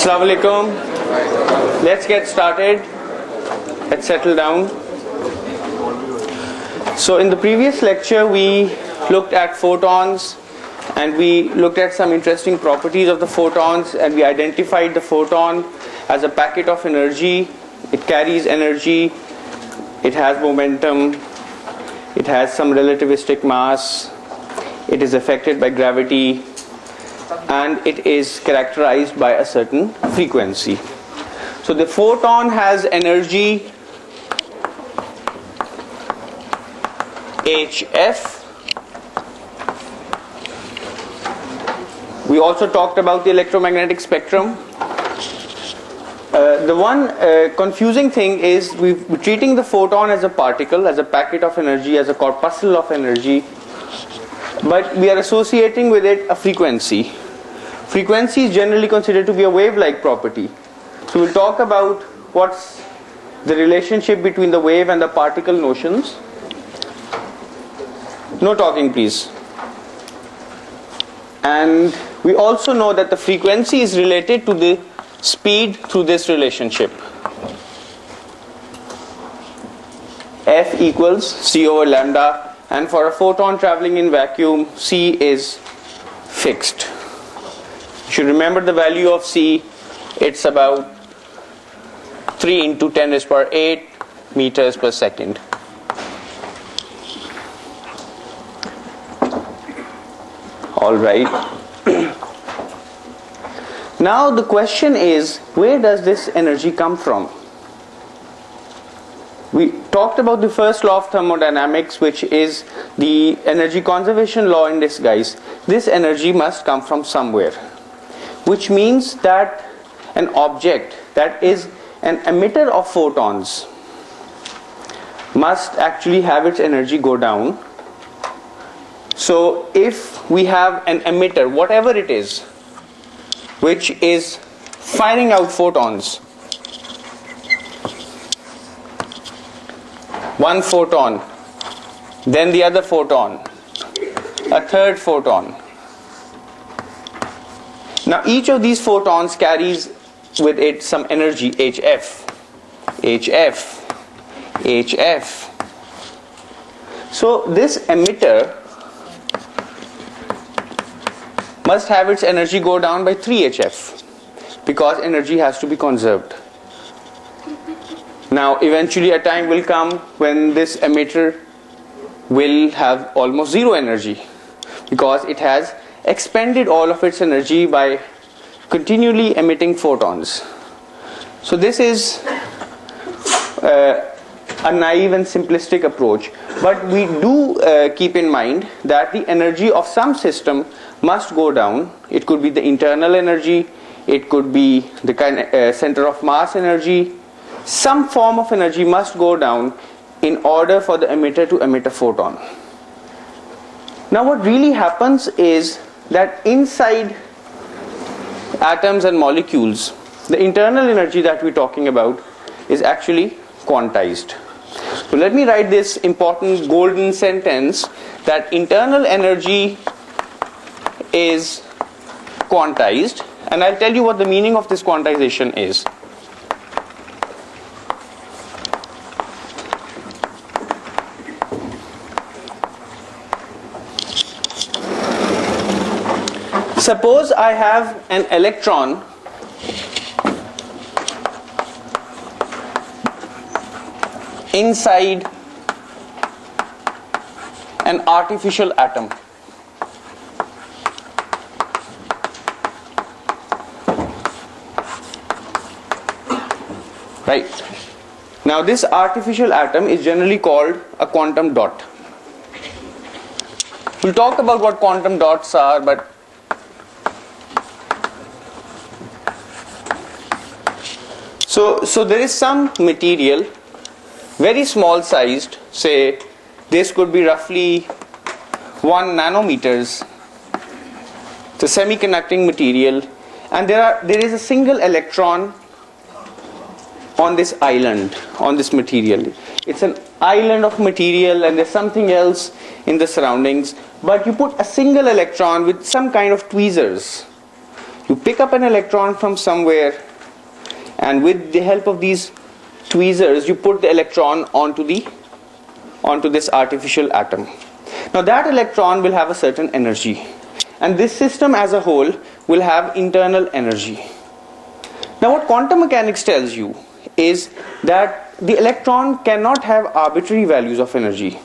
Assalamu alaikum. Let's get started. Let's settle down. So in the previous lecture we looked at photons and we looked at some interesting properties of the photons, and we identified the photon as a packet of energy. It carries energy, it has momentum, it has some relativistic mass, it is affected by gravity, and it is characterized by a certain frequency. So the photon has energy HF. We also talked about the electromagnetic spectrum. The one confusing thing is we're treating the photon as a particle, as a packet of energy, as a corpuscle of energy, but we are associating with it a frequency. Frequency is generally considered to be a wave-like property. So we'll talk about what's the relationship between the wave and the particle notions. No talking, please. And we also know that the frequency is related to the speed through this relationship. F equals c over lambda, and for a photon traveling in vacuum, c is fixed. You should remember the value of c. It's about 3 into 10 raised to the power 8 meters per second. All right. Now the question is, where does this energy come from? We talked about the first law of thermodynamics, which is the energy conservation law in disguise. This energy must come from somewhere, which means that an object that is an emitter of photons must actually have its energy go down. So if we have an emitter, whatever it is, which is firing out photons, one photon, then the other photon, a third photon. Now each of these photons carries with it some energy, HF, HF, HF. So this emitter must have its energy go down by 3hf, because energy has to be conserved. Now eventually a time will come when this emitter will have almost zero energy, because it has expended all of its energy by continually emitting photons. So this is a naive and simplistic approach, but we do keep in mind that the energy of some system must go down. It could be the internal energy, it could be the center of mass energy. Some form of energy must go down in order for the emitter to emit a photon. Now what really happens is that inside atoms and molecules, the internal energy that we're talking about is actually quantized. So let me write this important golden sentence, that internal energy is quantized, and I'll tell you what the meaning of this quantization is. Suppose I have an electron inside an artificial atom. Right. Now this artificial atom is generally called a quantum dot. We'll talk about what quantum dots are, but so there is some material, very small sized, say this could be roughly 1 nanometers. It's a semiconducting material, and there is a single electron on this island, on this material. It's an island of material, and there's something else in the surroundings, but you put a single electron with some kind of tweezers. You pick up an electron from somewhere, and with the help of these tweezers, you put the electron onto this artificial atom. Now that electron will have a certain energy, and this system as a whole will have internal energy. Now what quantum mechanics tells you is that the electron cannot have arbitrary values of energy,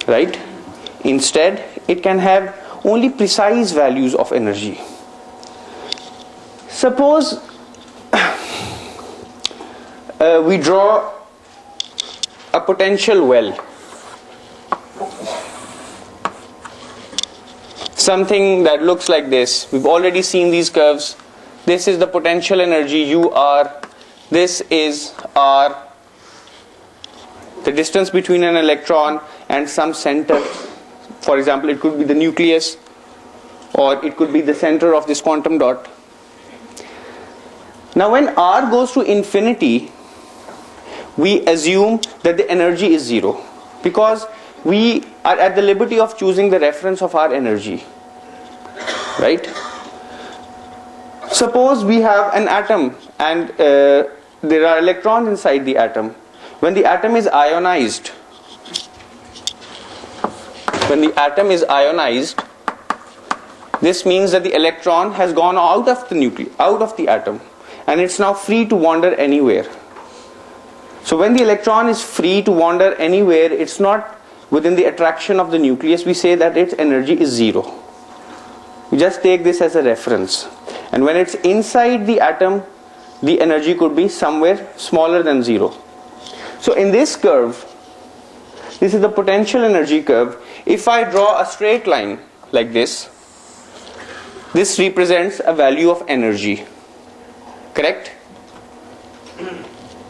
right? Instead, it can have only precise values of energy. Suppose we draw a potential well, something that looks like this. We've already seen these curves. This is the potential energy UR. This is R, the distance between an electron and some center. For example, it could be the nucleus, or it could be the center of this quantum dot. Now when R goes to infinity, we assume that the energy is zero, because we are at the liberty of choosing the reference of our energy, right? Suppose we have an atom, and there are electrons inside the atom. When the atom is ionized, this means that the electron has gone out of the nucleus, out of the atom, and it's now free to wander anywhere. So when the electron is free to wander anywhere, it's not within the attraction of the nucleus, we say that its energy is zero. We just take this as a reference. And when it's inside the atom, the energy could be somewhere smaller than zero. So in this curve, this is the potential energy curve. If I draw a straight line like this represents a value of energy, correct?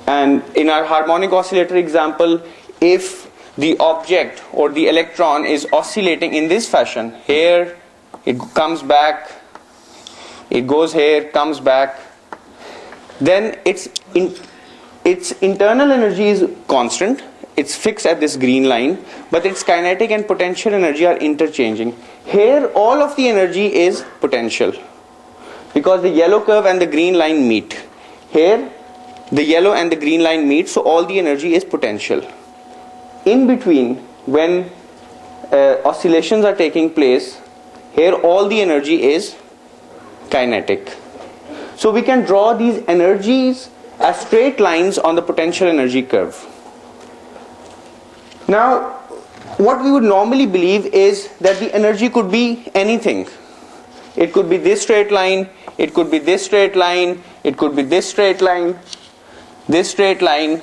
And in our harmonic oscillator example, if the object or the electron is oscillating in this fashion, here it comes back, it goes here, comes back, then its internal energy is constant, it's fixed at this green line, but its kinetic and potential energy are interchanging. Here all of the energy is potential, because the yellow curve and the green line meet. Here the yellow and the green line meet, so all the energy is potential. In between, when oscillations are taking place, here all the energy is kinetic. So we can draw these energies as straight lines on the potential energy curve. Now, what we would normally believe is that the energy could be anything. It could be this straight line, it could be this straight line, it could be this straight line, this straight line.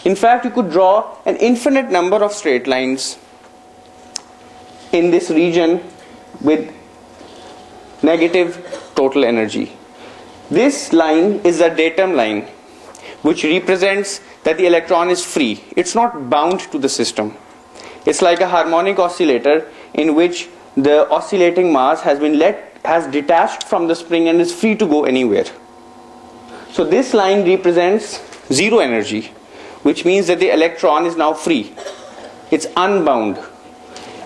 In fact, you could draw an infinite number of straight lines in this region with negative total energy. This line is a datum line, which represents that the electron is free. It's not bound to the system. It's like a harmonic oscillator in which the oscillating mass has detached from the spring and is free to go anywhere. So this line represents zero energy, which means that the electron is now free. It's unbound.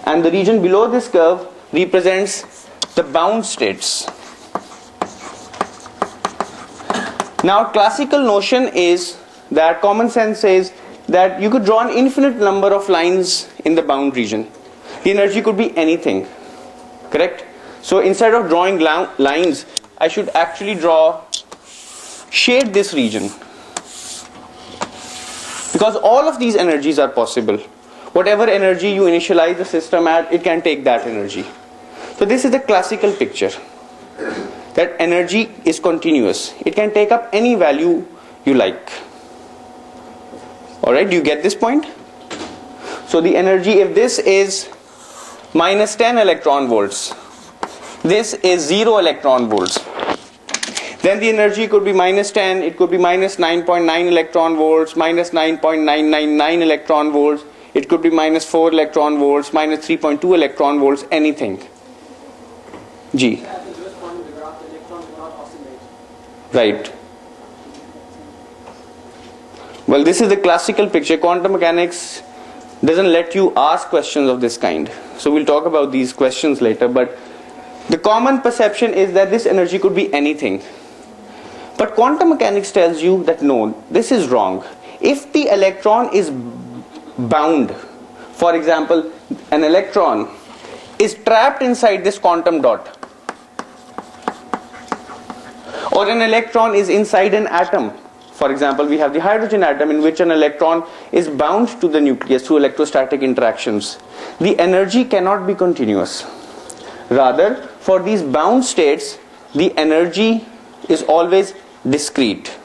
And the region below this curve represents the bound states. Now, classical notion is that common sense says that you could draw an infinite number of lines in the bound region. The energy could be anything, correct? So instead of drawing lines, I should actually shade this region, because all of these energies are possible. Whatever energy you initialize the system at, it can take that energy. So this is the classical picture, that energy is continuous. It can take up any value you like. Alright, do you get this point? So the energy, if this is minus 10 electron volts, this is 0 electron volts, then the energy could be minus 10, it could be minus 9.9 electron volts, minus 9.999 electron volts, it could be minus 4 electron volts, minus 3.2 electron volts, anything. G. Right. Well, this is the classical picture. Quantum mechanics doesn't let you ask questions of this kind. So we'll talk about these questions later, but The common perception is that this energy could be anything. But quantum mechanics tells you that no, this is wrong. If the electron is bound, for example, an electron is trapped inside this quantum dot, or an electron is inside an atom. For example, we have the hydrogen atom in which an electron is bound to the nucleus through electrostatic interactions. The energy cannot be continuous. Rather, for these bound states, the energy is always discrete.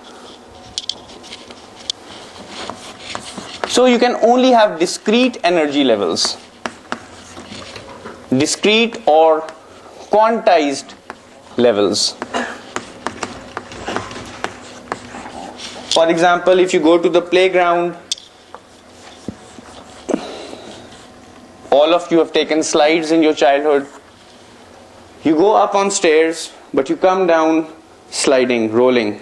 So you can only have discrete energy levels. Discrete or quantized levels. For example, if you go to the playground, all of you have taken slides in your childhood. You go up on stairs, but you come down sliding, rolling.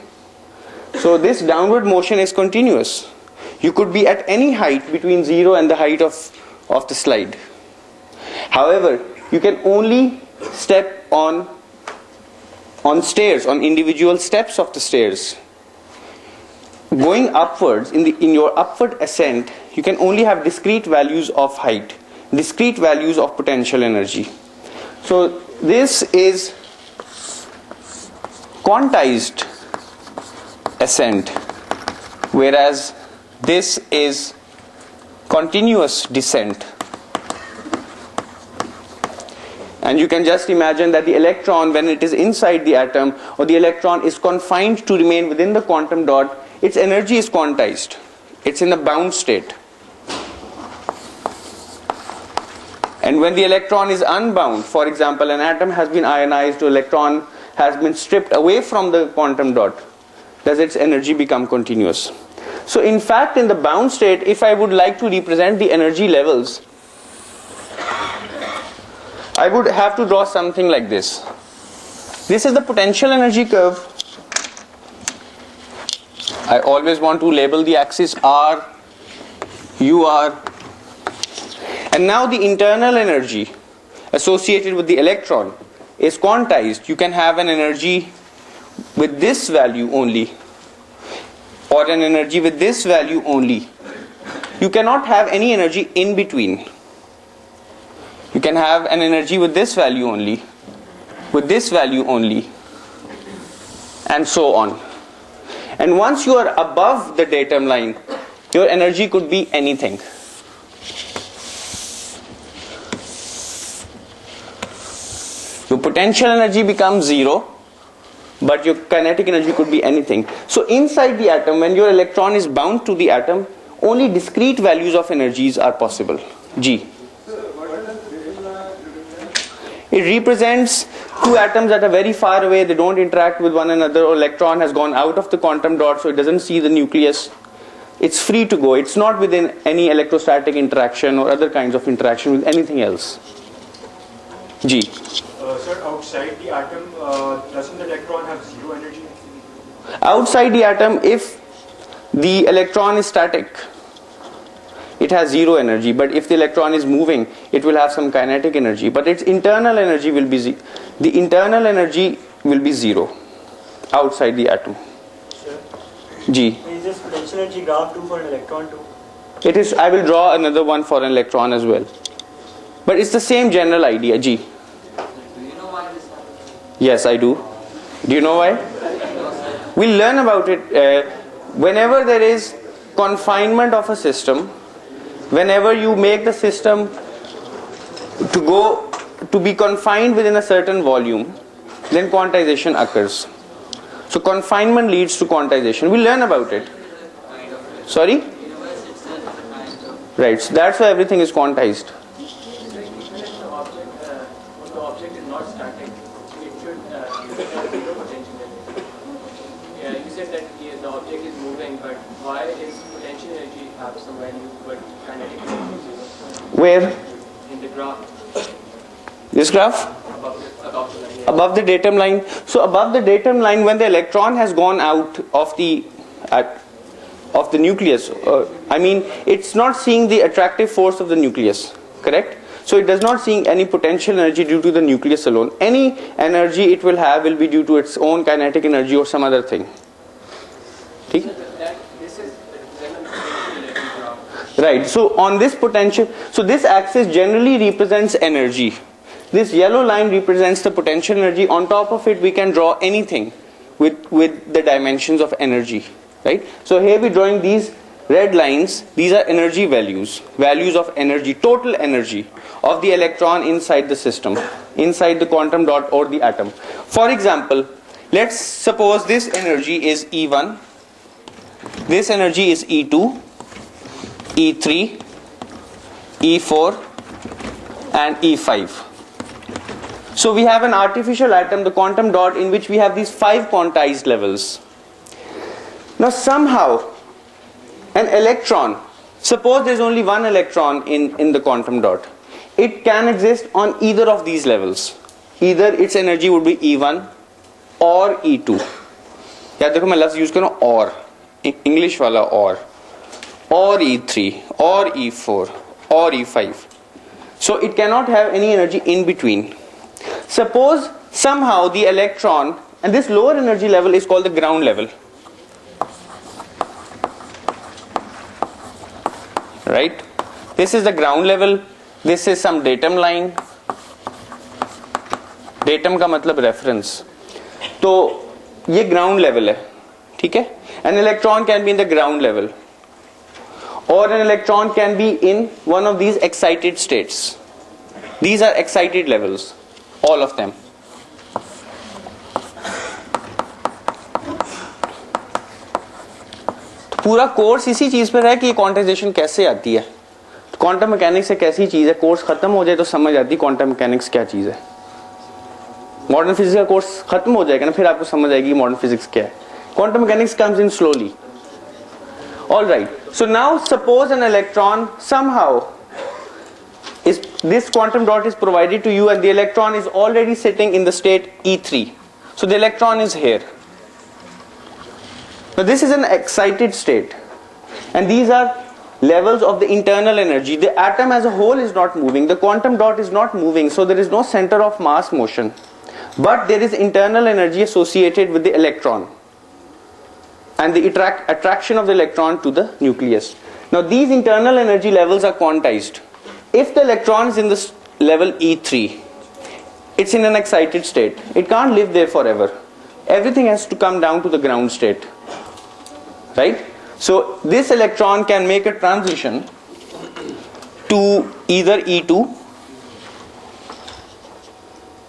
So this downward motion is continuous. You could be at any height between 0 and the height of the slide. However, you can only step on stairs, on individual steps of the stairs. Going upwards, in your upward ascent, you can only have discrete values of height, discrete values of potential energy. So this is quantized ascent, whereas this is continuous descent. And you can just imagine that the electron, when it is inside the atom, or the electron is confined to remain within the quantum dot, its energy is quantized. It's in a bound state. And when the electron is unbound, for example, an atom has been ionized, or electron has been stripped away from the quantum dot, does its energy become continuous? So in fact, in the bound state, if I would like to represent the energy levels, I would have to draw something like this. This is the potential energy curve. I always want to label the axis R, UR. And now the internal energy associated with the electron is quantized. You can have an energy with this value only, or an energy with this value only. You cannot have any energy in between. You can have an energy with this value only, with this value only, and so on. And once you are above the datum line, your energy could be anything. Your potential energy becomes 0, but your kinetic energy could be anything. So inside the atom, when your electron is bound to the atom, only discrete values of energies are possible. G. It represents two atoms that are very far away, they don't interact with one another, or electron has gone out of the quantum dot, so it doesn't see the nucleus. It's free to go, it's not within any electrostatic interaction or other kinds of interaction with anything else. G. Sir, outside the atom, doesn't the electron have zero energy? Outside the atom, if the electron is static, it has zero energy, but if the electron is moving, it will have some kinetic energy, but its internal energy will be zero outside the atom. Sure. G. Is this potential energy graph too for an electron too? It is. I will draw another one for an electron as well, but it's the same general idea. G. Do you know why this happens? Yes, I do. Do you know why? We'll learn about it. Whenever there is confinement of a system, whenever you make the system to be confined within a certain volume, then quantization occurs. So confinement leads to quantization. We'll learn about it. Sorry? Right, so that's why everything is quantized. The object is not static, it should have zero potential energy. Yeah, you said that the object is moving, but why is potential energy have some value but kinetic energy is zero? Where? In the graph. This graph? Above the line. Above the datum line. So above the datum line, when the electron has gone out of the nucleus, I mean, it's not seeing the attractive force of the nucleus, correct? So it does not see any potential energy due to the nucleus alone. Any energy it will have will be due to its own kinetic energy or some other thing. So this is represent potential energy graph. Right. So on this potential, so this axis generally represents energy. This yellow line represents the potential energy. On top of it, we can draw anything with the dimensions of energy. Right. So here we're drawing these red lines. These are energy values of energy, total energy of the electron inside the system, inside the quantum dot or the atom. For example, let's suppose this energy is E1, this energy is E2, E3, E4 and E5. So we have an artificial atom, the quantum dot, in which we have these 5 quantized levels. Now somehow an electron, suppose there's only one electron in the quantum dot, it can exist on either of these levels. Either its energy would be E1 or E2. या देखो मैं लफ्ज़ use कर रहा हूँ और, English वाला और E3 or E4 or E5. So it cannot have any energy in between. Suppose somehow the electron, and this lower energy level is called the ground level. Right? This is the ground level. This is some datum line. Datum का मतलब reference. तो ये ground level है, ठीक है? An electron can be in the ground level, or an electron can be in one of these excited states. These are excited levels, all of them. पूरा course इसी चीज पर है कि क्वांटाइजेशन कैसे आती है. क्वांटम मैकेनिक्स एक ऐसी चीज है, कोर्स खत्म हो जाए तो समझ आती क्वांटम मैकेनिक्स क्या चीज है. मॉडर्न फिजिक्स का कोर्स खत्म हो जाएगा ना, फिर आपको समझ आएगी मॉडर्न फिजिक्स क्या है. Quantum mechanics comes in slowly. All right. So now suppose an electron somehow is, this quantum dot is provided to you and the electron is already sitting in the state E3. So the electron is here. Now this is an excited state, and these are levels of the internal energy. The atom as a whole is not moving, the quantum dot is not moving, so there is no center of mass motion, but there is internal energy associated with the electron and the attraction of the electron to the nucleus. Now these internal energy levels are quantized. If the electron is in this level E3, it's in an excited state. It can't live there forever. Everything has to come down to the ground state. Right? So this electron can make a transition to either E2.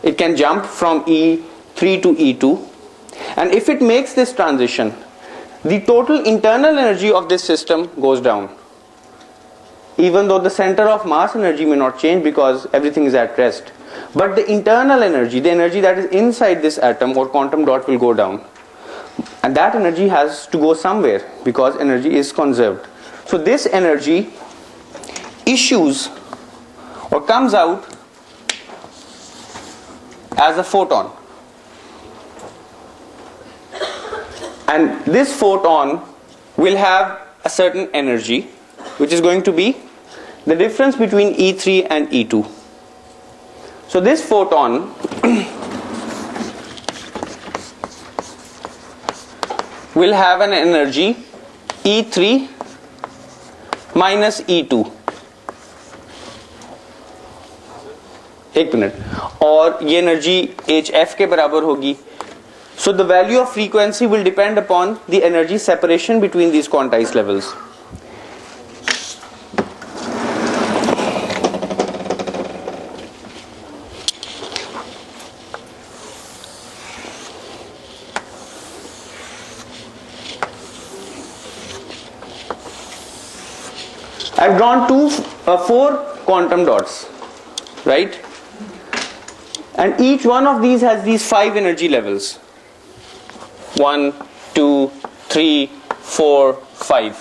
It can jump from E3 to E2. And if it makes this transition, the total internal energy of this system goes down. Even though the center of mass energy may not change because everything is at rest. But the internal energy, the energy that is inside this atom or quantum dot, will go down. And that energy has to go somewhere because energy is conserved. So this energy issues or comes out as a photon. And this photon will have a certain energy, which is going to be the difference between E3 and E2. So this photon will have an energy E3 minus E2. एक minute, और ये energy HF के बराबर होगी. So the value of frequency will depend upon the energy separation between these quantized levels. I've drawn four quantum dots, right? And each one of these has these 5 energy levels. 1, 2, 3, 4, 5.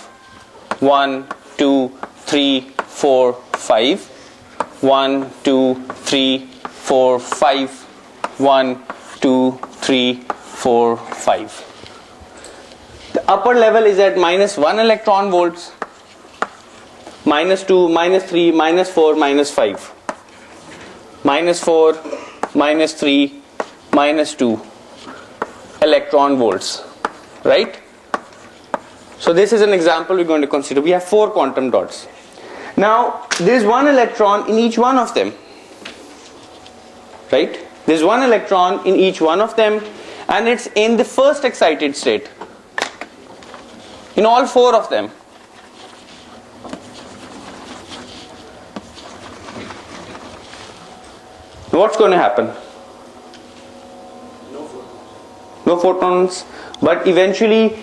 1, 2, 3, 4, 5. 1, 2, 3, 4, 5. 1, 2, 3, 4, 5. The upper level is at minus 1 electron volts, minus 2, minus 3, minus 4, minus 5. -4, -3, -2 electron volts, right? So this is an example we're going to consider. We have 4 quantum dots. Now there is 1 electron in each one of them, right? There's 1 electron in each one of them, and it's in the first excited state in all 4 of them. What's going to happen? No photons, but eventually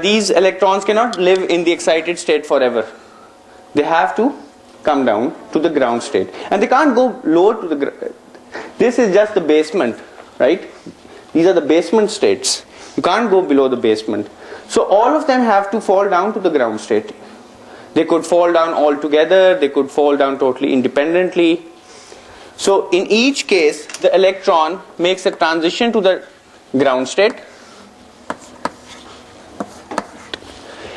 these electrons cannot live in the excited state forever. They have to come down to the ground state, and they can't go lower to the ground. This is just the basement, right? These are the basement states. You can't go below the basement. So all of them have to fall down to the ground state. They could fall down all together, they could fall down totally independently. So in each case, the electron makes a transition to the ground state.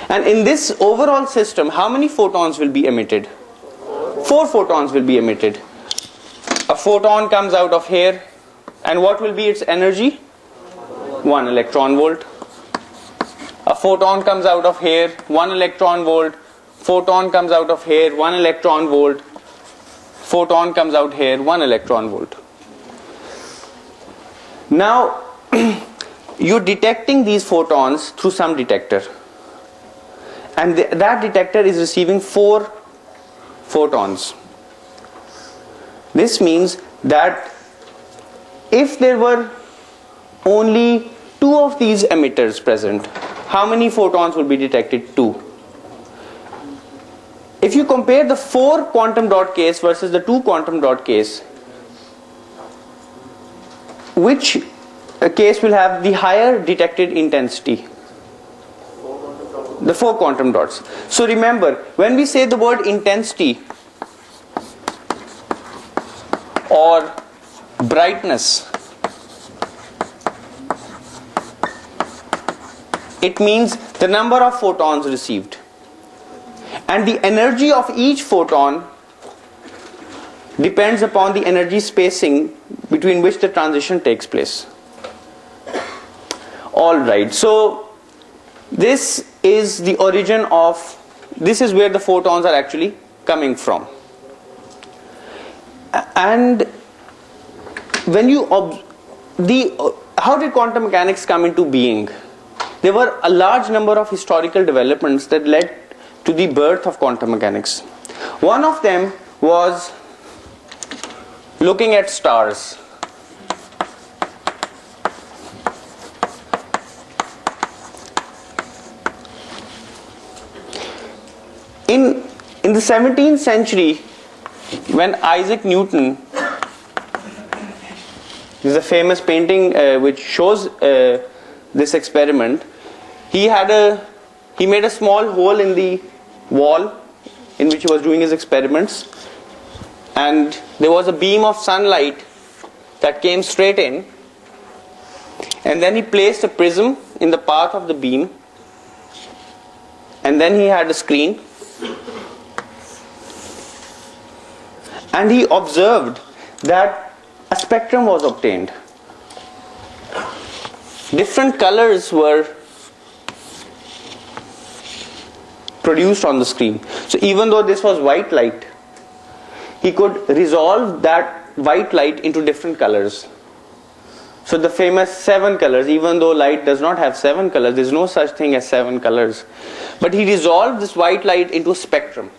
And in this overall system, how many photons will be emitted? 4 photons will be emitted. A photon comes out of here, and what will be its energy? 1 electron volt. A photon comes out of here, 1 electron volt. Photon comes out of here, 1 electron volt. Photon comes out here, 1 electron volt. Now you're detecting these photons through some detector, and that detector is receiving 4 photons. This means that if there were only 2 of these emitters present, how many photons will be detected? 2. If you compare the 4 quantum dot case versus the 2 quantum dot case, which case will have the higher detected intensity? The 4 quantum dots. So remember, when we say the word intensity or brightness, it means the number of photons received, and the energy of each photon depends upon the energy spacing between which the transition takes place. Alright, so this is the origin of, this is where the photons are actually coming from. And when you how did quantum mechanics come into being? There were a large number of historical developments that led to the birth of quantum mechanics. One of them was looking at stars. In the 17th century, when Isaac Newton, there's a famous painting which shows this experiment. He made a small hole in the wall in which he was doing his experiments, and there was a beam of sunlight that came straight in, and then he placed a prism in the path of the beam, and then he had a screen, and he observed that a spectrum was obtained. Different colors were produced on the screen. So even though this was white light, he could resolve that white light into different colors. So the famous 7 colors, even though light does not have 7 colors, there is no such thing as 7 colors. But he resolved this white light into a spectrum.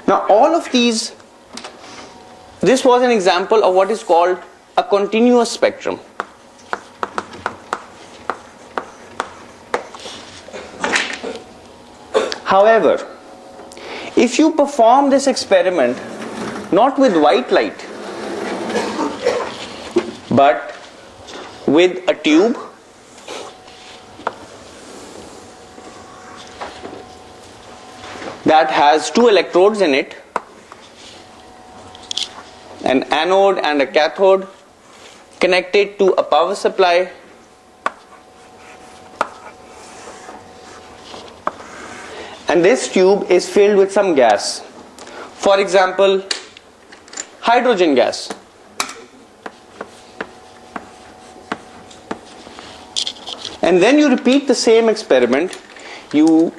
Now all of these, this was an example of what is called a continuous spectrum. However, if you perform this experiment not with white light but with a tube, that has 2 electrodes in it, an anode and a cathode, connected to a power supply, and this tube is filled with some gas. For example, hydrogen gas. And then you repeat the same experiment. You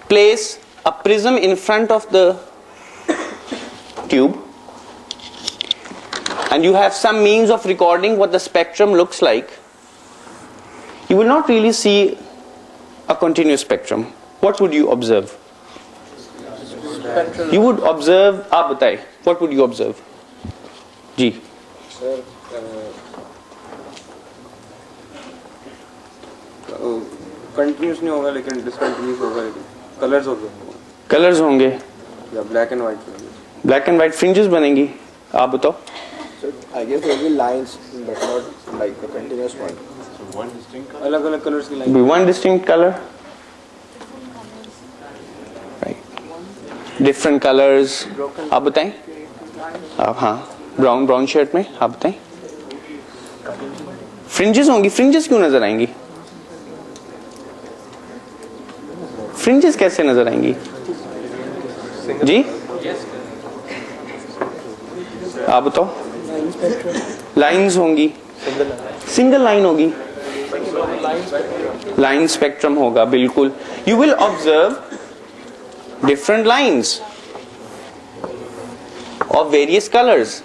place a prism in front of the tube, and you have some means of recording what the spectrum looks like. You will not really see a continuous spectrum. What would you observe? You would observe, आप बताएं, what would you observe? Ji. Sir, continuous नहीं होगा लेकिन discontinuous होगा, लेकिन colors होंगे. Colors होंगे. या black and white. Black and white fringes बनेंगी. आप बताओ. So I guess there will be lines, but not like a continuous one. So one distinct color. अलग-अलग colors की line. Be one distinct color. Right. Different colors. आप बताएं. आप हाँ. Brown shirt में आप बताएं. Fringes होंगी. Fringes क्यों नजर आएंगी? Fringes कैसे नजर आएंगी? जी? आप बताओ. Lines होंगी. Single line होगी. Line spectrum होगा, बिल्कुल. You will observe different lines of various colors.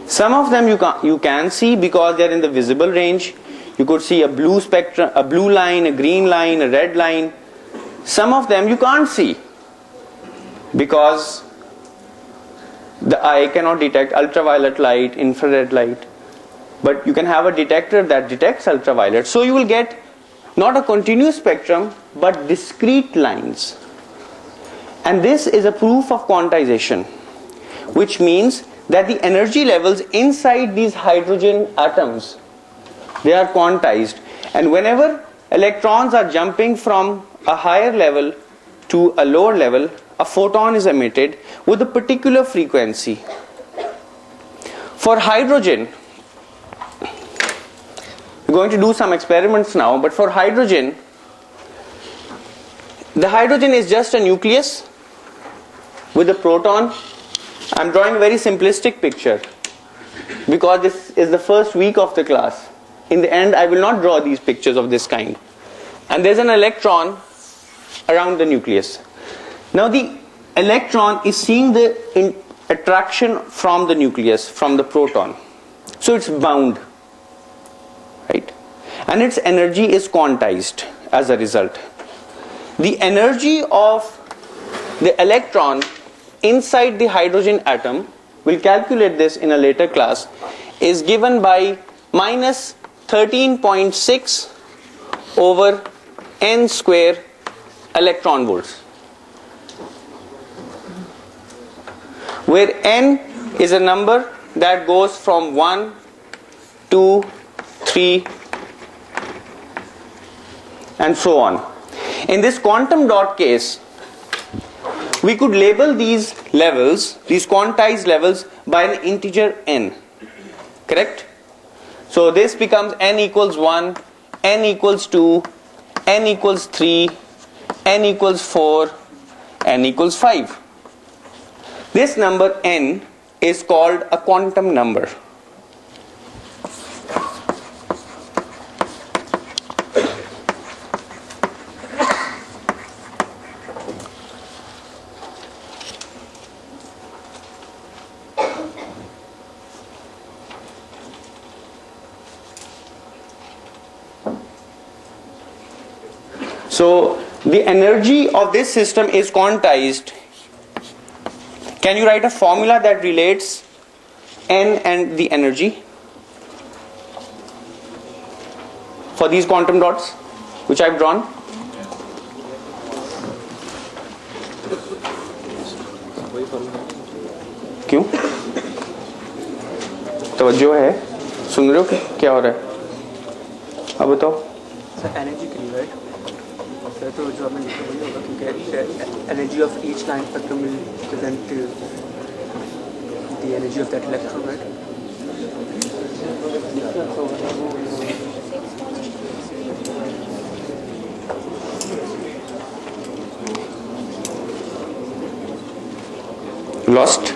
Some of them you can see because they are in the visible range. You could see a blue spectrum, a blue line, a green line, a red line. Some of them you can't see because the eye cannot detect ultraviolet light, infrared light. But you can have a detector that detects ultraviolet. So you will get not a continuous spectrum but discrete lines. And this is a proof of quantization, which means that the energy levels inside these hydrogen atoms, they are quantized, and whenever electrons are jumping from a higher level to a lower level, a photon is emitted with a particular frequency. For hydrogen, we're going to do some experiments now, but for hydrogen, the hydrogen is just a nucleus with a proton. I'm drawing a very simplistic picture because this is the first week of the class. In the end, I will not draw these pictures of this kind. And there's an electron around the nucleus. Now the electron is seeing the attraction from the nucleus, from the proton. So it's bound, right? And its energy is quantized as a result. The energy of the electron inside the hydrogen atom, we'll calculate this in a later class, is given by minus 13.6 over n square electron volts, where n is a number that goes from 1, 2, 3 and so on. In this quantum dot case, we could label these levels, these quantized levels, by an integer n. Correct? So this becomes n equals 1, n equals 2, n equals 3, n equals 4, n equals 5. This number n is called a quantum number. So the energy of this system is quantized. Can you write a formula that relates n and the energy for these quantum dots which I've drawn? क्यों? तवज्जो है? सुन रहे हो क्या हो रहा है? अब बताओ. सर एनर्जी के लिए राइट सर तो जो आपने लिखा वही होगा क्योंकि energy of each line spectrum will represent the energy of that electron right Lost?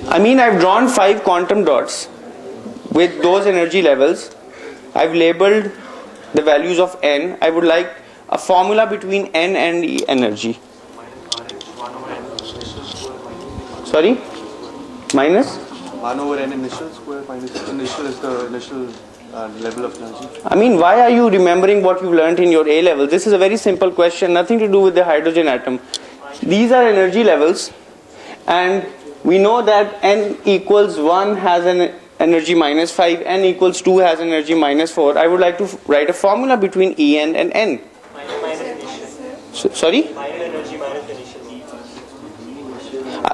I mean, I've drawn 5 quantum dots with those energy levels. I've labeled the values of n. I would like a formula between n and E energy. Sorry? Minus? 1 over n initial square minus initial is the initial level of energy. I mean, why are you remembering what you learned in your A level? This is a very simple question, nothing to do with the hydrogen atom. These are energy levels, and we know that n equals 1 has an energy minus 5, n equals 2 has energy minus 4. I would like to write a formula between En and n. Sorry?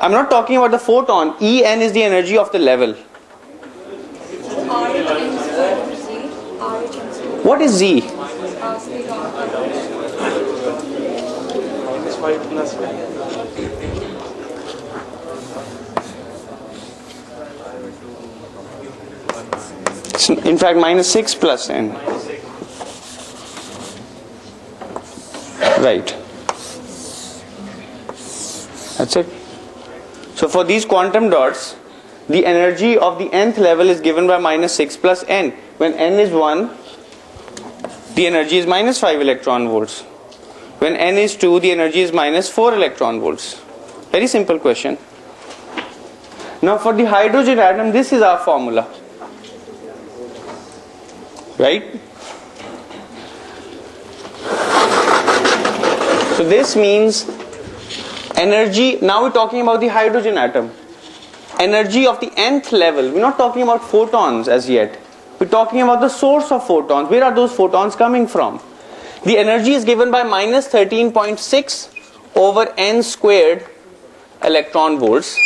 I'm not talking about the photon. En is the energy of the level. What is Z? Minus 5 plus 5. In fact, minus 6 plus n. Right. That's it. So for these quantum dots, the energy of the nth level is given by minus 6 plus n. When n is 1, the energy is minus 5 electron volts. When n is 2, the energy is minus 4 electron volts. Very simple question. Now for the hydrogen atom, this is our formula. Right? So this means energy, now we're talking about the hydrogen atom. Energy of the nth level, we're not talking about photons as yet. We're talking about the source of photons. Where are those photons coming from? The energy is given by minus 13.6 over n squared electron volts.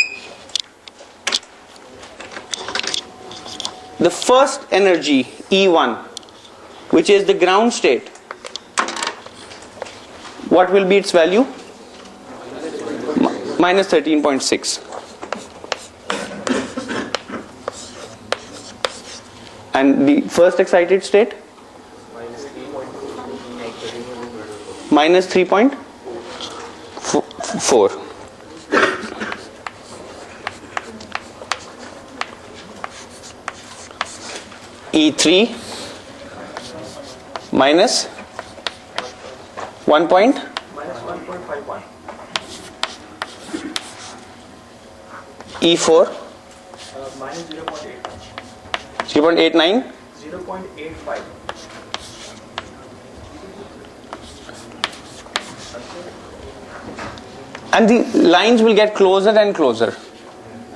The first energy, E1, which is the ground state, what will be its value? Minus 13.6. And the first excited state? Minus 3.4. E3 minus 1 point? Minus 1.51. E4 Minus 0.8. 0.89. 0.85. And the lines will get closer and closer,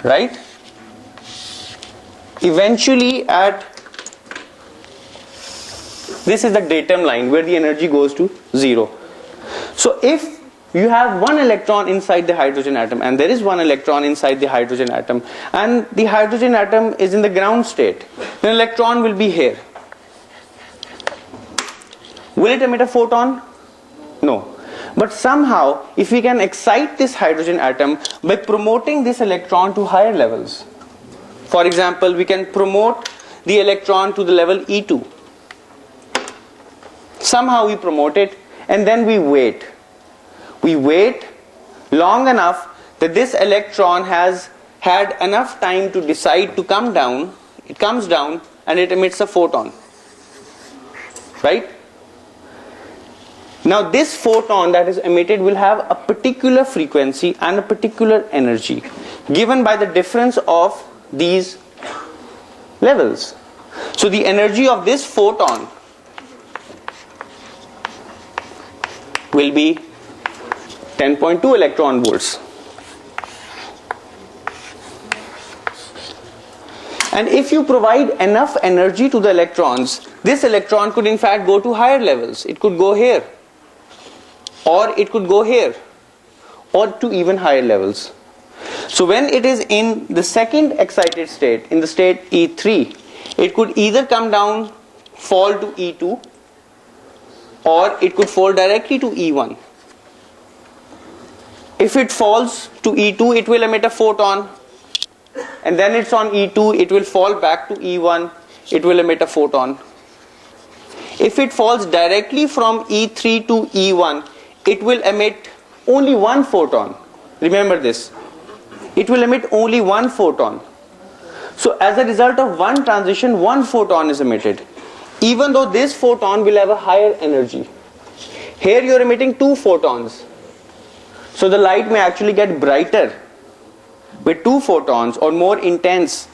right? Eventually at, this is the datum line where the energy goes to 0. So if you have one electron inside the hydrogen atom, and there is one electron inside the hydrogen atom, and the hydrogen atom is in the ground state, then electron will be here. Will it emit a photon? No. But somehow, if we can excite this hydrogen atom by promoting this electron to higher levels, for example, we can promote the electron to the level E2. Somehow we promote it, and then we wait. We wait long enough that this electron has had enough time to decide to come down. It comes down and it emits a photon. Right? Now this photon that is emitted will have a particular frequency and a particular energy given by the difference of these levels. So the energy of this photon will be 10.2 electron volts. And if you provide enough energy to the electrons, this electron could in fact go to higher levels. It could go here, or it could go here, or to even higher levels. So when it is in the second excited state, in the state E3, it could either come down, fall to E2, or it could fall directly to E1. If it falls to E2, it will emit a photon, and then it's on E2, it will fall back to E1, it will emit a photon. If it falls directly from E3 to E1, it will emit only one photon. Remember this. It will emit only one photon. So as a result of one transition, one photon is emitted. Even though this photon will have a higher energy. Here you are emitting two photons. So the light may actually get brighter with two photons or more intense.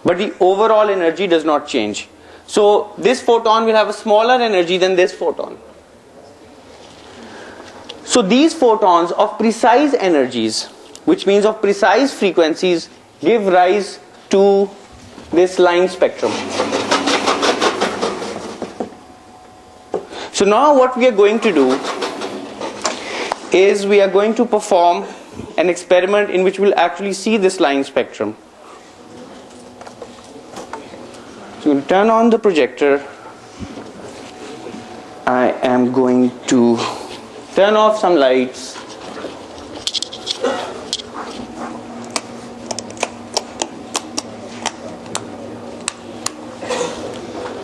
But the overall energy does not change. So this photon will have a smaller energy than this photon. So these photons of precise energies, which means of precise frequencies, give rise to this line spectrum. So now what we are going to do is we are going to perform an experiment in which we'll actually see this line spectrum. So we'll turn on the projector. I am going to turn off some lights.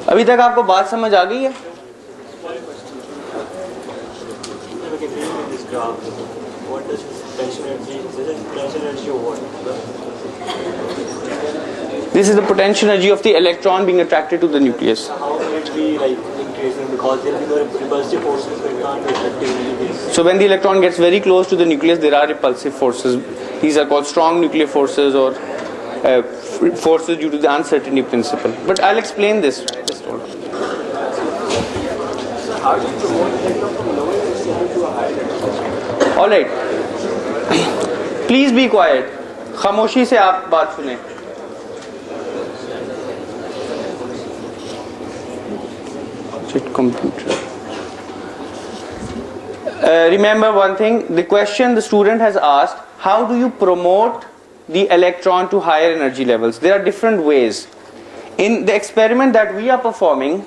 अभी तक आपको बात समझ आ गई है? What does potential energy? This is potential energy of what? This is the potential energy of the electron being attracted to the nucleus. How will it be like increasing? Because there will be repulsive forces, so it can't be attractive in any case. So when the electron gets very close to the nucleus, there are repulsive forces. These are called strong nuclear forces or forces due to the uncertainty principle. But I'll explain this. Just hold on. All right. Please be quiet. खामोशी से आप बात सुने. Computer. Remember one thing, the question the student has asked, how do you promote the electron to higher energy levels? There are different ways. In the experiment that we are performing,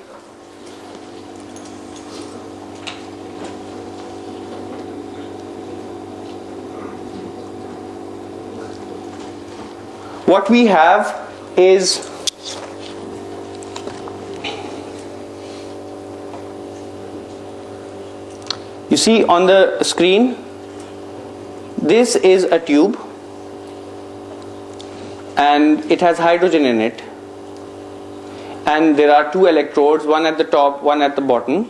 what we have is you see on the screen, this is a tube and it has hydrogen in it, and there are two electrodes, one at the top, one at the bottom.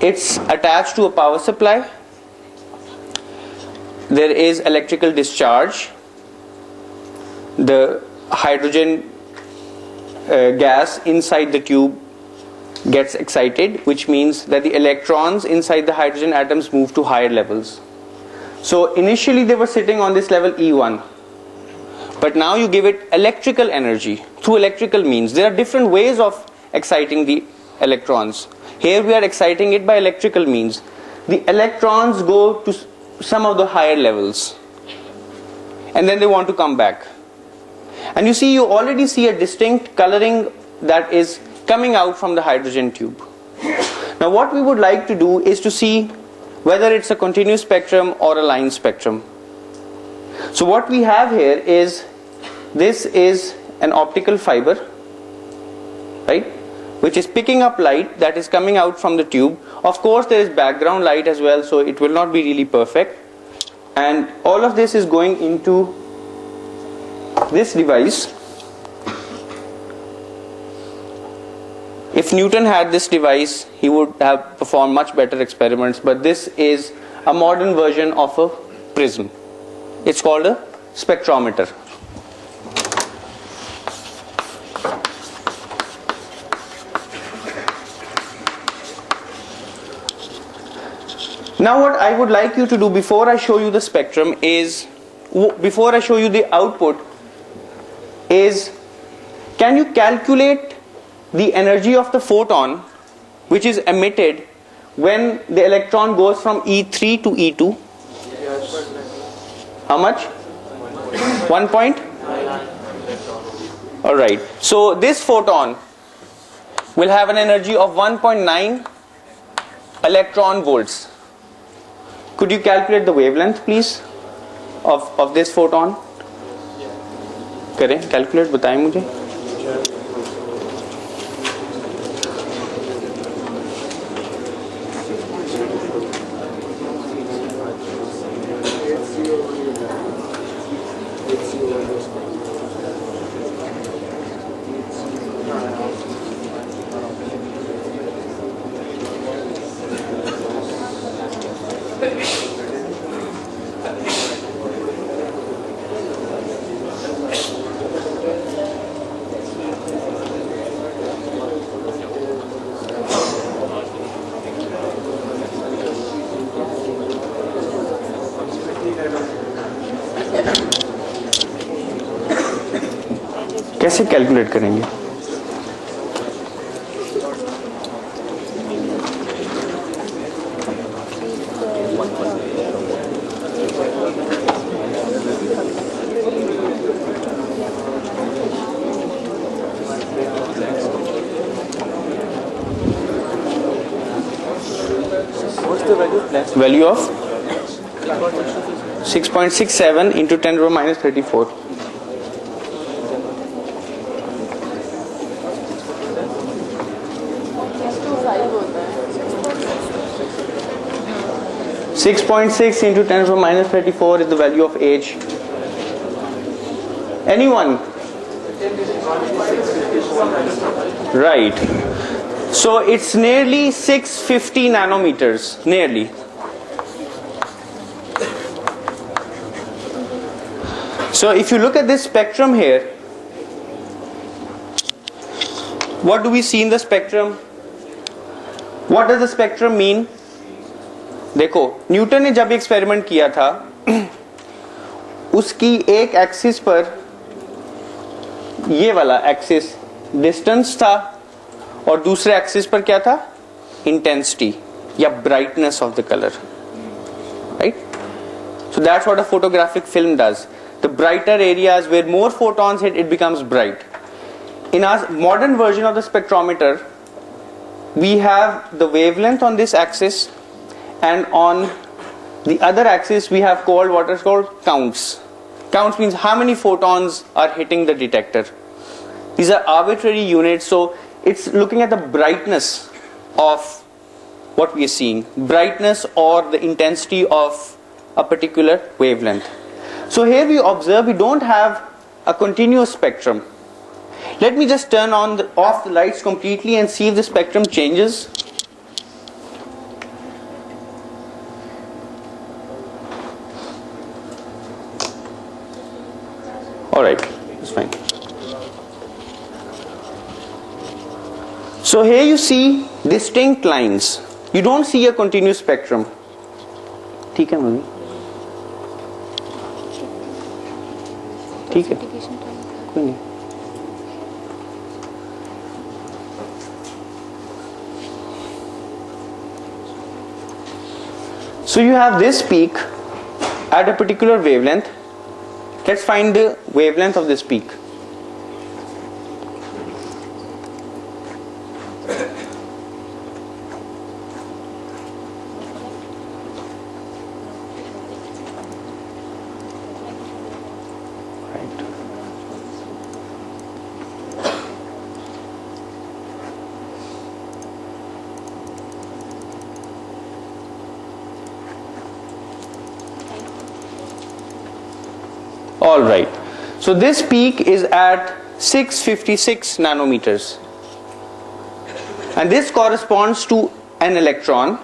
It's attached to a power supply. There is electrical discharge. The hydrogen gas inside the tube gets excited, which means that the electrons inside the hydrogen atoms move to higher levels. So initially they were sitting on this level E1, but now you give it electrical energy through electrical means. There are different ways of exciting the electrons. Here we are exciting it by electrical means. The electrons go to some of the higher levels and then they want to come back. And you see, you already see a distinct coloring that is coming out from the hydrogen tube. Now what we would like to do is to see whether it's a continuous spectrum or a line spectrum. So what we have here is, this is an optical fiber, right, which is picking up light that is coming out from the tube. Of course there is background light as well, so it will not be really perfect, and all of this is going into this device. If Newton had this device, he would have performed much better experiments, but this is a modern version of a prism. It's called a spectrometer. Now what I would like you to do before I show you the spectrum is, before I show you the output, is can you calculate the energy of the photon which is emitted when the electron goes from E3 to E2? How much? 1 point? Alright, so this photon will have an energy of 1.9 electron volts. Could you calculate the wavelength please of this photon? करें, calculate, बताएं मुझे. कैसे calculate करेंगे? What's the value of flash? Value of 6.67 into 10 to the minus 34. Six 6.6 into 10 to the minus 34 is the value of H. Anyone? Right. So it's nearly 650 nanometers. Nearly. So if you look at this spectrum here, what do we see in the spectrum? What does the spectrum mean? देखो Newton ने जब experiment किया था उसकी एक axis पर ये वाला एक्सिस डिस्टेंस था और दूसरे एक्सिस पर क्या था? इंटेंसिटी या brightness of the colour, right? So that's what a photographic film does. The brighter areas where more photons hit it becomes bright. In our modern version of the spectrometer we have the wavelength on this axis, and on the other axis we have called what is called counts. Counts means how many photons are hitting the detector. These are arbitrary units, so it's looking at the brightness of what we are seeing, brightness or the intensity of a particular wavelength. So here we observe we don't have a continuous spectrum. Let me just turn off the lights completely and see if the spectrum changes. Alright, that's fine. So here you see distinct lines. You don't see a continuous spectrum. ठीक है mummy? ठीक है, कोई नहीं. So you have this peak at a particular wavelength. Let's find the wavelength of this peak. Alright, so this peak is at 656 nanometers, and this corresponds to an electron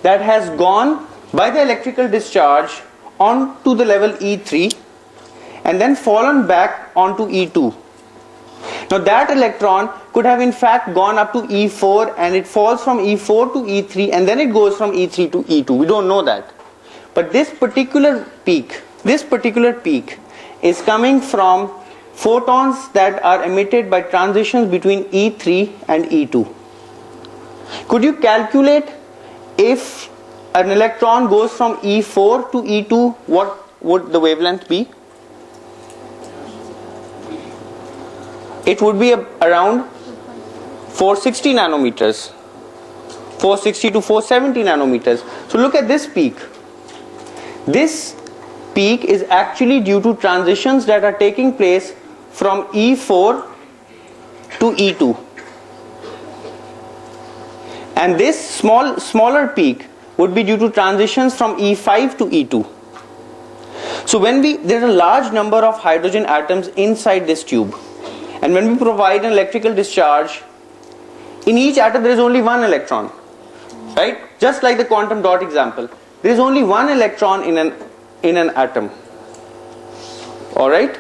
that has gone by the electrical discharge onto the level E3 and then fallen back onto E2. Now that electron could have in fact gone up to E4, and it falls from E4 to E3 and then it goes from E3 to E2. We don't know that. But this particular peak is coming from photons that are emitted by transitions between E3 and E2. Could you calculate if an electron goes from E4 to E2, what would the wavelength be? It would be around 460 nanometers, 460 to 470 nanometers. So look at this peak. This peak is actually due to transitions that are taking place from E4 to E2, and this smaller peak would be due to transitions from E5 to E2. So there's a large number of hydrogen atoms inside this tube, and when we provide an electrical discharge, in each atom there is only one electron, right? Just like the quantum dot example. there is only one electron in an atom. Alright?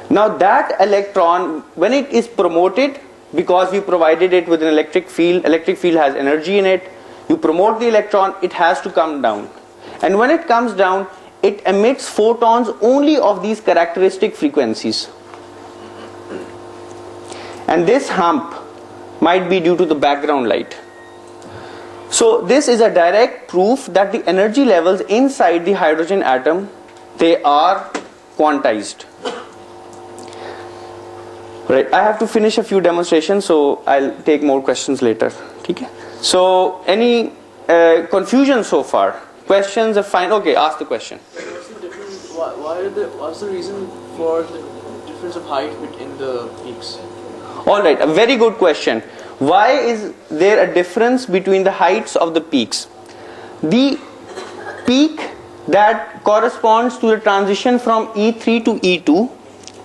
Now that electron, when it is promoted, because we provided it with an electric field has energy in it, you promote the electron, it has to come down. And when it comes down, it emits photons only of these characteristic frequencies. And this hump might be due to the background light. So this is a direct proof that the energy levels inside the hydrogen atom, they are quantized. Right, I have to finish a few demonstrations, so I'll take more questions later. Okay? So any confusion so far? Questions are fine. Okay, ask the question. What's the difference? What's the reason for the difference of height in the peaks? Alright, a very good question. Why is there a difference between the heights of the peaks? The peak that corresponds to the transition from E3 to E2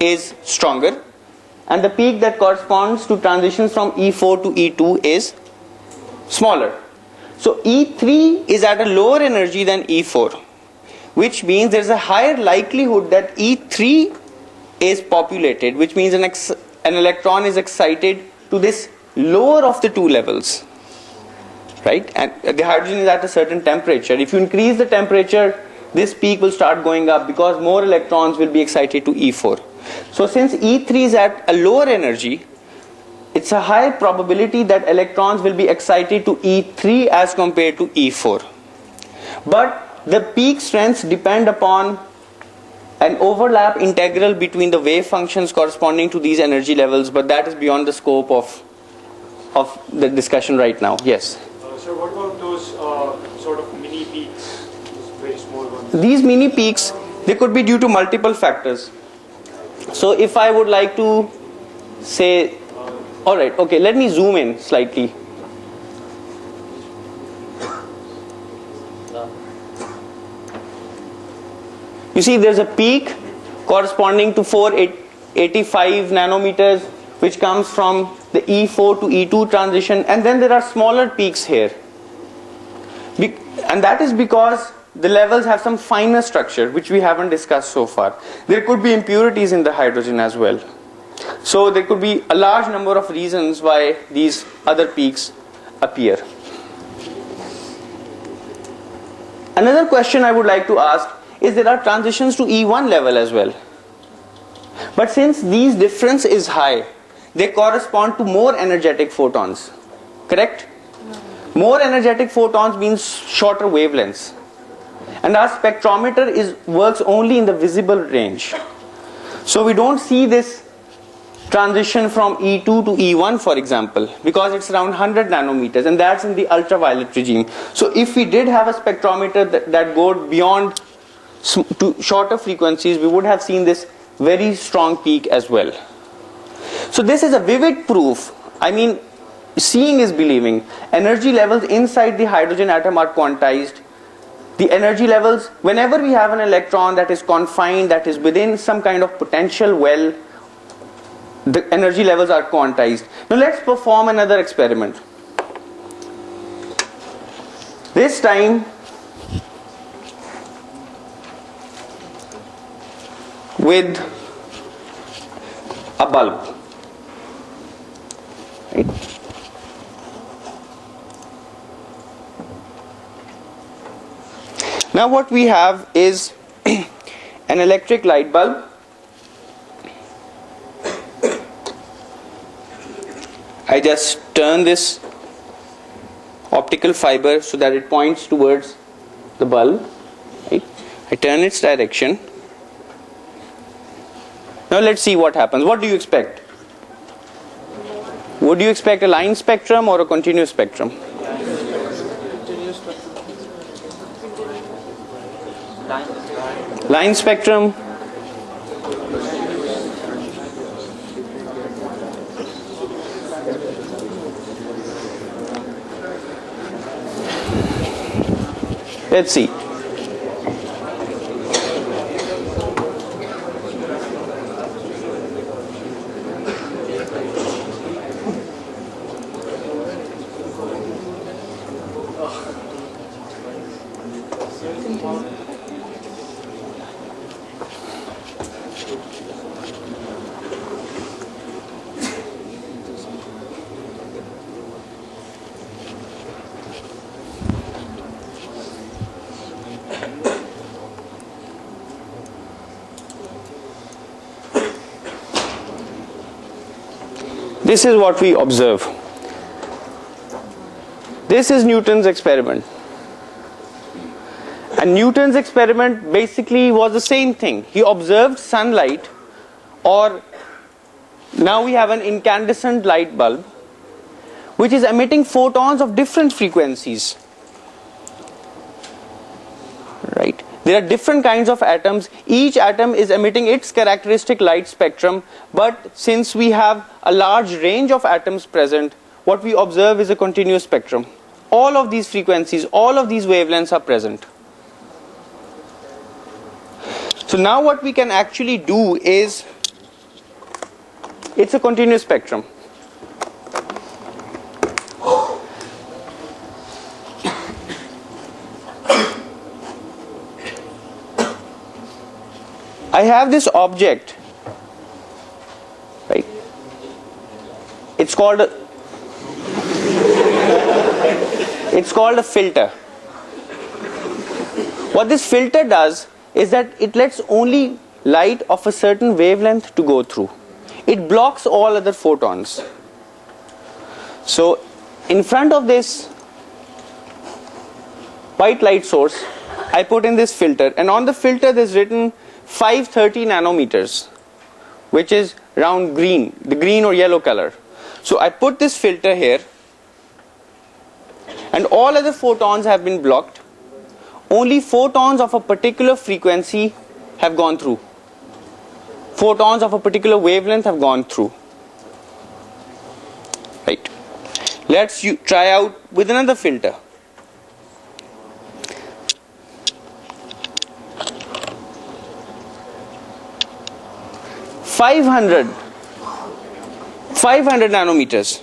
is stronger, and the peak that corresponds to transitions from E4 to E2 is smaller. So E3 is at a lower energy than E4, which means there is a higher likelihood that E3 is populated, which means an electron is excited to this lower of the two levels, right? And the hydrogen is at a certain temperature. If you increase the temperature, this peak will start going up because more electrons will be excited to E4. So since E3 is at a lower energy, it's a high probability that electrons will be excited to E3 as compared to E4. But the peak strengths depend upon an overlap integral between the wave functions corresponding to these energy levels, but that is beyond the scope of the discussion right now. Yes? So what about those sort of mini peaks, those very small ones? These mini peaks, they could be due to multiple factors. So if I would like to say, alright, okay, let me zoom in slightly. You see there's a peak corresponding to 485 nanometers, which comes from the E4 to E2 transition, and then there are smaller peaks here. And that is because the levels have some finer structure which we haven't discussed so far. There could be impurities in the hydrogen as well. So there could be a large number of reasons why these other peaks appear. Another question I would like to ask is there are transitions to E1 level as well. But since these difference is high, they correspond to more energetic photons. Correct? More energetic photons means shorter wavelengths. And our spectrometer works only in the visible range. So we don't see this transition from E2 to E1, for example, because it's around 100 nanometers, and that's in the ultraviolet regime. So if we did have a spectrometer that goes beyond to shorter frequencies, we would have seen this very strong peak as well. So this is a vivid proof. I mean, seeing is believing. Energy levels inside the hydrogen atom are quantized. The energy levels, whenever we have an electron that is confined, that is within some kind of potential well, the energy levels are quantized. Now let's perform another experiment. This time with a bulb. Right? Now what we have is an electric light bulb. I just turn this optical fiber so that it points towards the bulb. Right? I turn its direction. Now let's see what happens. What do you expect? Would you expect a line spectrum or a continuous spectrum? Line spectrum. Let's see. This is what we observe. This is Newton's experiment. And Newton's experiment basically was the same thing. He observed sunlight, or now we have an incandescent light bulb which is emitting photons of different frequencies. Right? There are different kinds of atoms. Each atom is emitting its characteristic light spectrum, but since we have a large range of atoms present, what we observe is a continuous spectrum. All of these frequencies, all of these wavelengths are present. So now what we can actually do is, it's a continuous spectrum. I have this object, right? It's called a filter. What this filter does is that it lets only light of a certain wavelength to go through. It blocks all other photons. So in front of this white light source, I put in this filter, and on the filter there's written 530 nanometers, which is round green, the green or yellow color. So I put this filter here, and all other photons have been blocked. Only photons of a particular frequency have gone through. Photons of a particular wavelength have gone through. Right. Let's try out with another filter. Five hundred nanometers.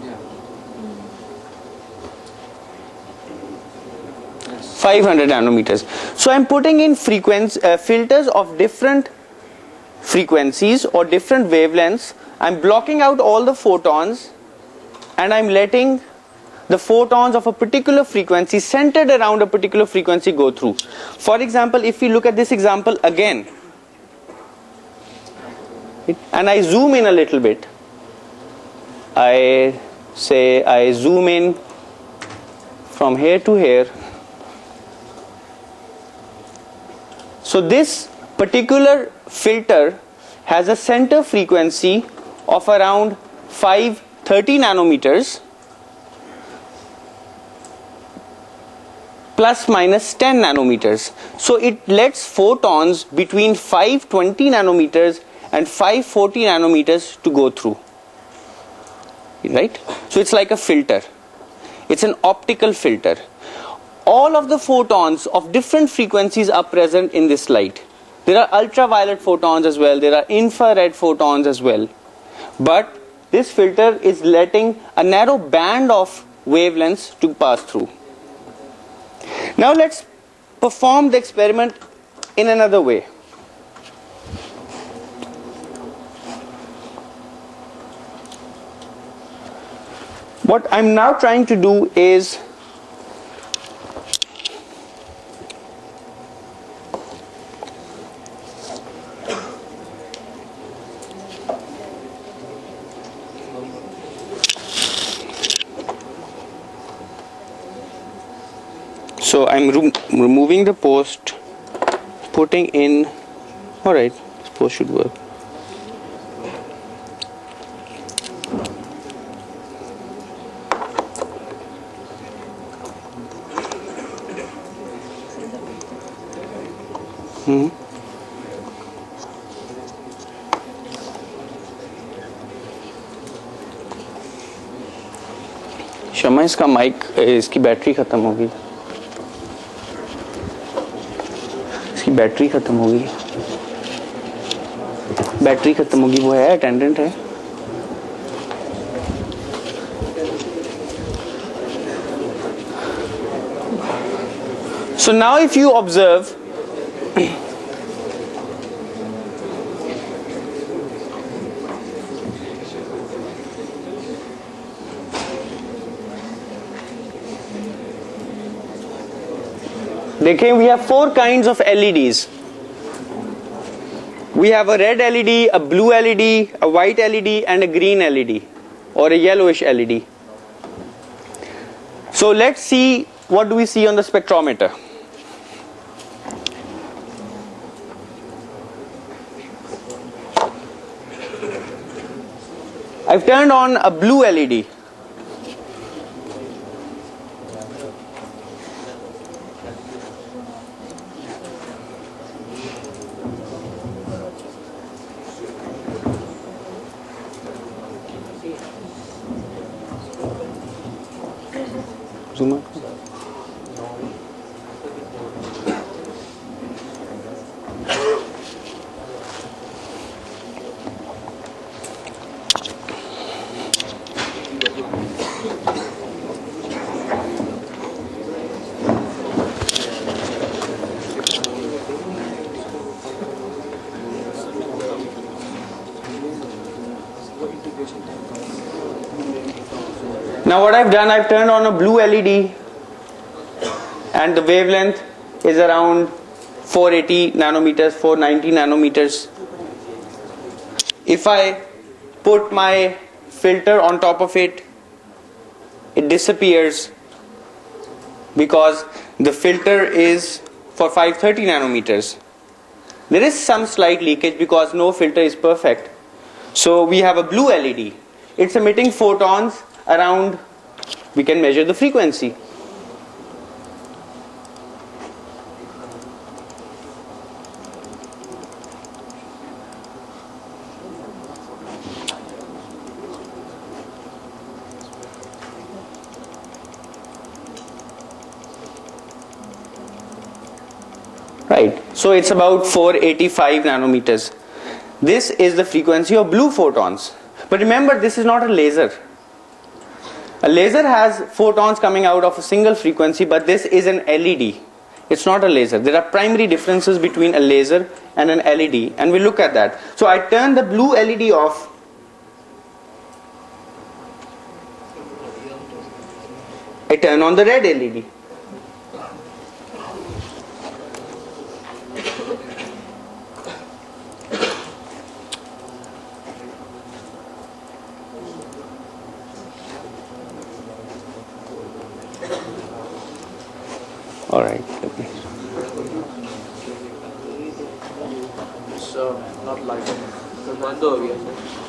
Yeah. 500 nanometers. So I'm putting in filters of different frequencies or different wavelengths. I'm blocking out all the photons, and I'm letting the photons of a particular frequency centered around a particular frequency go through. For example, if we look at this example again, and I zoom in a little bit, I zoom in from here to here. So this particular filter has a center frequency of around 530 nanometers plus minus 10 nanometers. So it lets photons between 520 nanometers and 540 nanometers to go through. Right? So it's like a filter. It's an optical filter. All of the photons of different frequencies are present in this light. There are ultraviolet photons as well, there are infrared photons as well. But this filter is letting a narrow band of wavelengths to pass through. Now let's perform the experiment in another way. What I'm now trying to do is so I'm removing the post, putting in, alright, this post should work. Shama, इसका mic, इसकी battery ख़त्म होगी, इसकी battery ख़त्म होगी, battery ख़त्म होगी। वो है अटेंडेंट है। So now if you observe, देखें, we have 4 kinds of LEDs. We have a red LED, a blue LED, a white LED and a green LED or a yellowish LED. So let's see what do we see on the spectrometer. I've turned on a blue LED. Zoom out. Now what I've done, I've turned on a blue LED and the wavelength is around 480 nanometers, 490 nanometers. If I put my filter on top of it, it disappears because the filter is for 530 nanometers. There is some slight leakage because no filter is perfect. So we have a blue LED. It's emitting photons around, we can measure the frequency. Right, so it's about 485 nanometers. This is the frequency of blue photons. But remember, this is not a laser. A laser has photons coming out of a single frequency, but this is an LED. It's not a laser. There are primary differences between a laser and an LED, and we'll look at that. So I turn the blue LED off. I turn on the red LED. All right. So not lighting. तो बंद हो गया sir.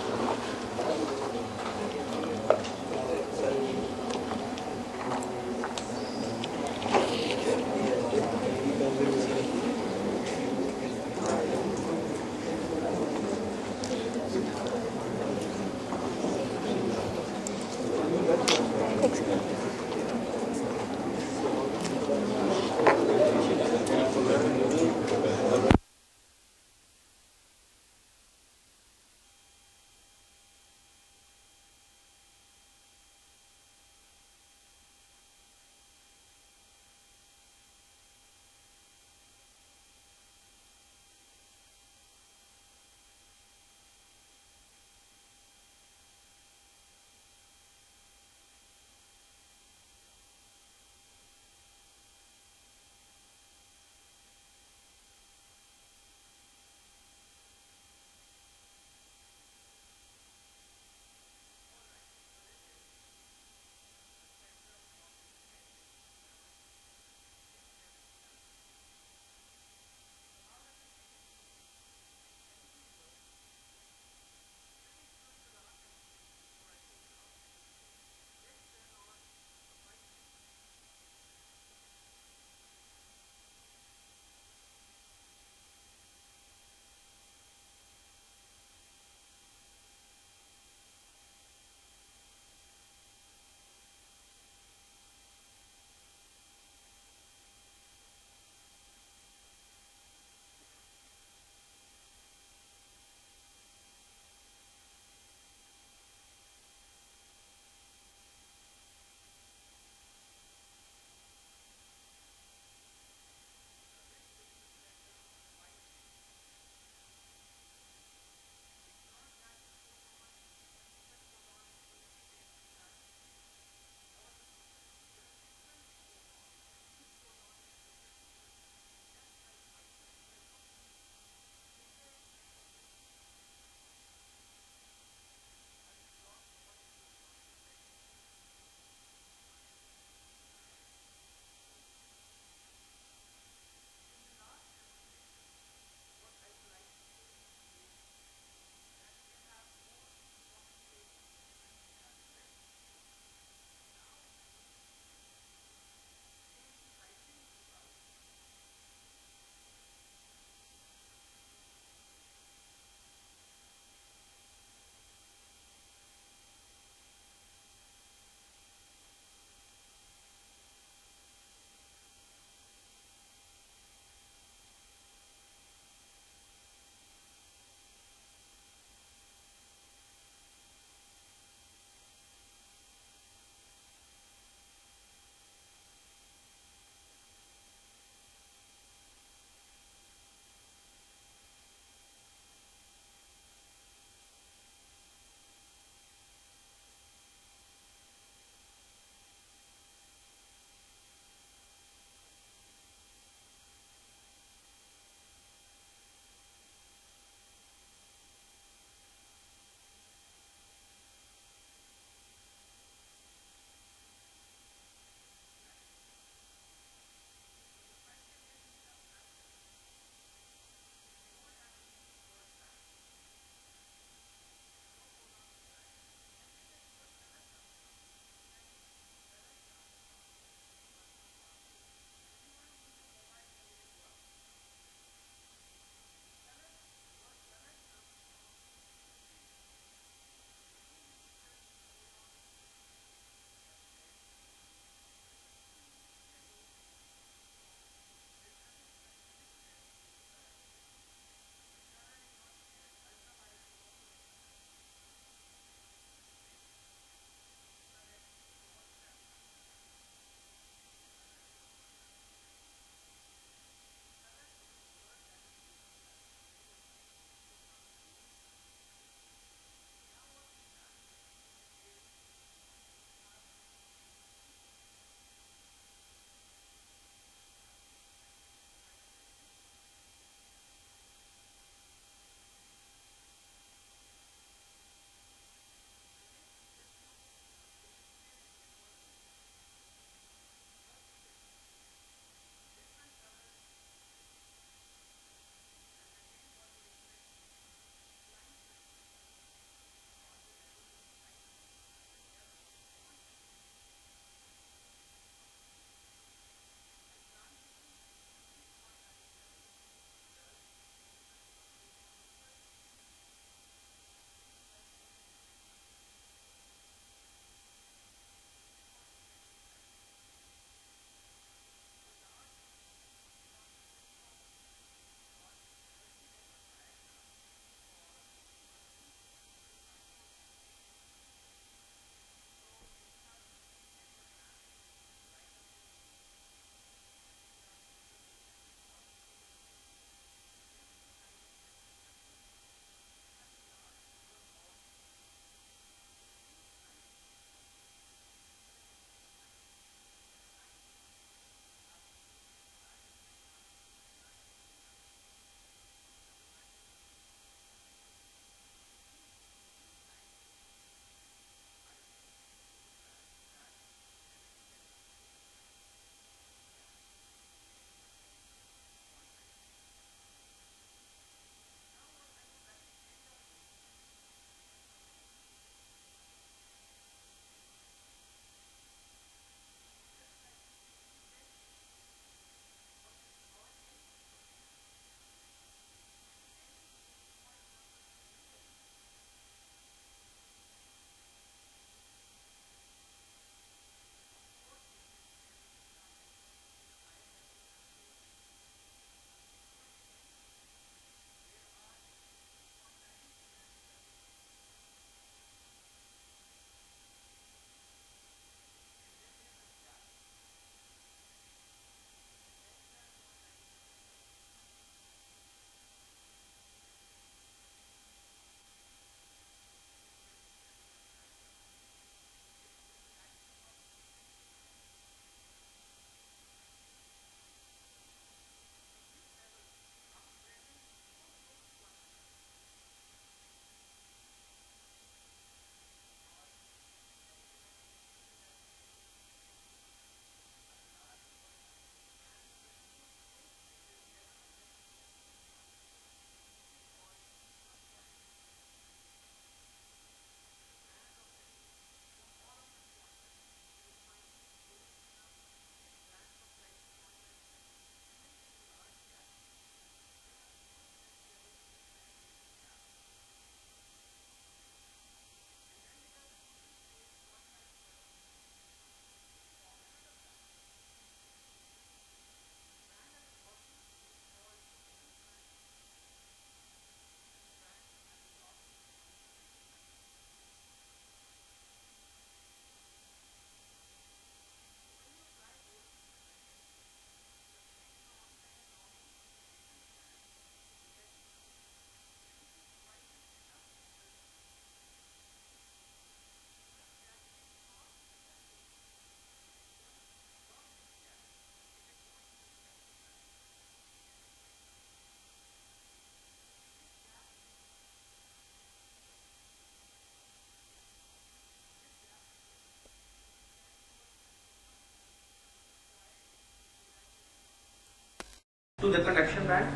to the conduction band?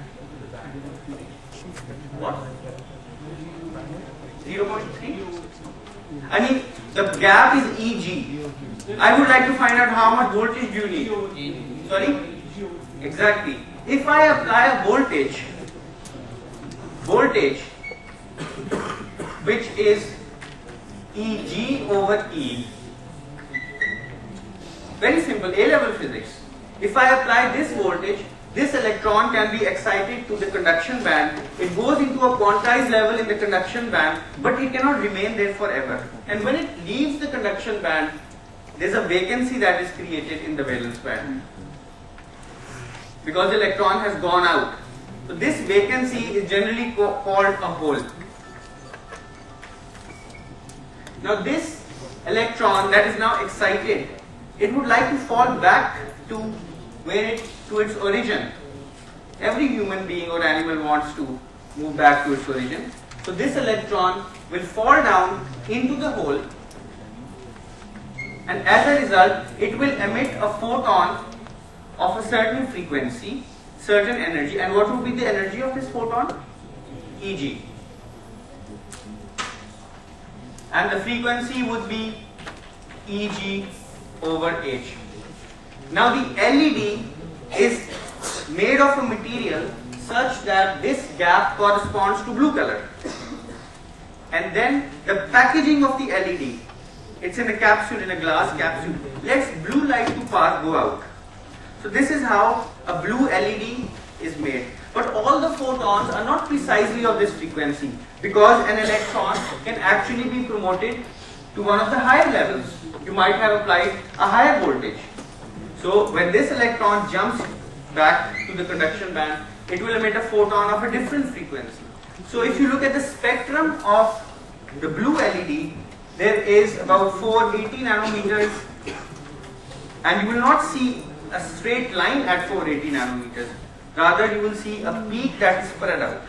What? 0.3? I mean, the gap is Eg. I would like to find out how much voltage do you need? Sorry? Exactly. If I apply a voltage which is Eg over E, very simple, A-level physics. If I apply this voltage, this electron can be excited to the conduction band. It goes into a quantized level in the conduction band, but it cannot remain there forever. And when it leaves the conduction band, there is a vacancy that is created in the valence band, because the electron has gone out. So this vacancy is generally called a hole. Now this electron that is now excited, it would like to fall back to its origin. Every human being or animal wants to move back to its origin. So this electron will fall down into the hole, and as a result it will emit a photon of a certain frequency, certain energy. And what would be the energy of this photon? Eg. And the frequency would be Eg over H. Now the LED is made of a material such that this gap corresponds to blue color. And then the packaging of the LED, it's in a capsule, in a glass capsule, lets blue light to go out. So this is how a blue LED is made. But all the photons are not precisely of this frequency, because an electron can actually be promoted to one of the higher levels. You might have applied a higher voltage. So when this electron jumps back to the conduction band, it will emit a photon of a different frequency. So if you look at the spectrum of the blue LED, there is about 480 nanometers, and you will not see a straight line at 480 nanometers. Rather, you will see a peak that is spread out.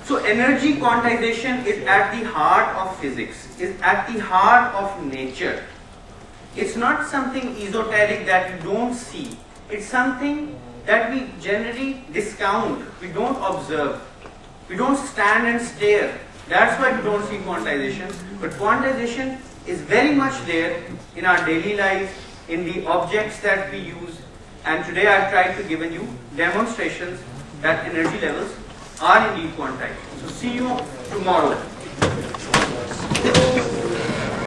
So energy quantization is at the heart of physics, is at the heart of nature. It's not something esoteric that you don't see. It's something that we generally discount, we don't observe. We don't stand and stare. That's why we don't see quantization. But quantization is very much there in our daily lives, in the objects that we use. And today I've tried to give you demonstrations that energy levels are indeed quantized. So see you tomorrow.